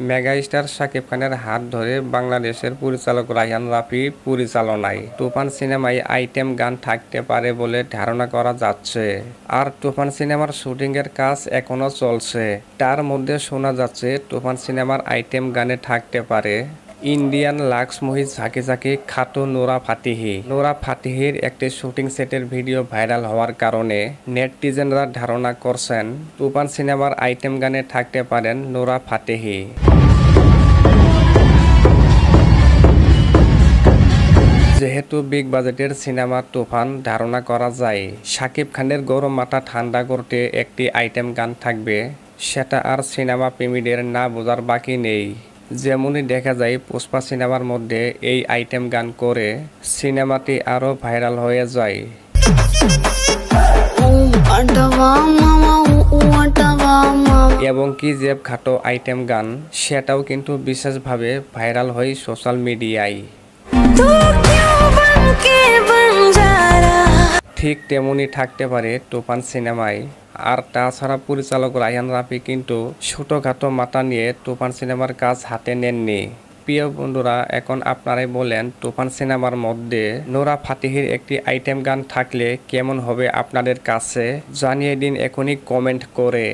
Megastar Shakib খানের হাত ধরে বাংলাদেশের পরিচালক রায়হান রাফি পরিচালনায় তুফান সিনেমায় আইটেম গান থাকতে পারে বলে ধারণা করা যাচ্ছে। আর তুফান সিনেমার শুটিং এর কাজ এখনো চলছে। তার মধ্যে শোনা যাচ্ছে তুফান সিনেমার আইটেম গানে থাকতে পারে ইন্ডিয়ান লাক্স মহিজ ঝাঁকি ঝাঁকি খাটো নোরা ফাতেহি। নোরা ফাতেহির একটি শুটিং সেটের ভিডিও ভাইরাল হওয়ার কারণে নেটিজেনরা ধারণা করছেন তুফান সিনেমার আইটেম গানে থাকতে পারেন নোরা ফাতেহি। যেহেতু বিগ বাজেটের সিনেমা তুফান, ধারণা করা যায় শাকিব খানের গরম মাথা ঠান্ডা করতে একটি আইটেম গান থাকবে। সেটা আর সিনেমা প্রেমীদের না বোঝার বাকি নেই। যেমনই দেখা যায় পুষ্পা সিনেমার মধ্যে এই আইটেম গান করে সিনেমাটি আরও ভাইরাল হয়ে যায়। এবং কি যে খাটো আইটেম গান, সেটাও কিন্তু বিশেষভাবে ভাইরাল হয় সোশ্যাল মিডিয়ায়। ঠিক তেমনই থাকতে পারে তুফান সিনেমায়। আর তাছাড়া পরিচালক রায়হান রাফি কিন্তু ছোটখাটো মাথা নিয়ে তুফান সিনেমার কাজ হাতে নেননি। প্রিয় বন্ধুরা, এখন আপনারাই বলেন তুফান সিনেমার মধ্যে নোরা ফাতেহির একটি আইটেম গান থাকলে কেমন হবে আপনাদের কাছে? জানিয়ে দিন এখনই কমেন্ট করে।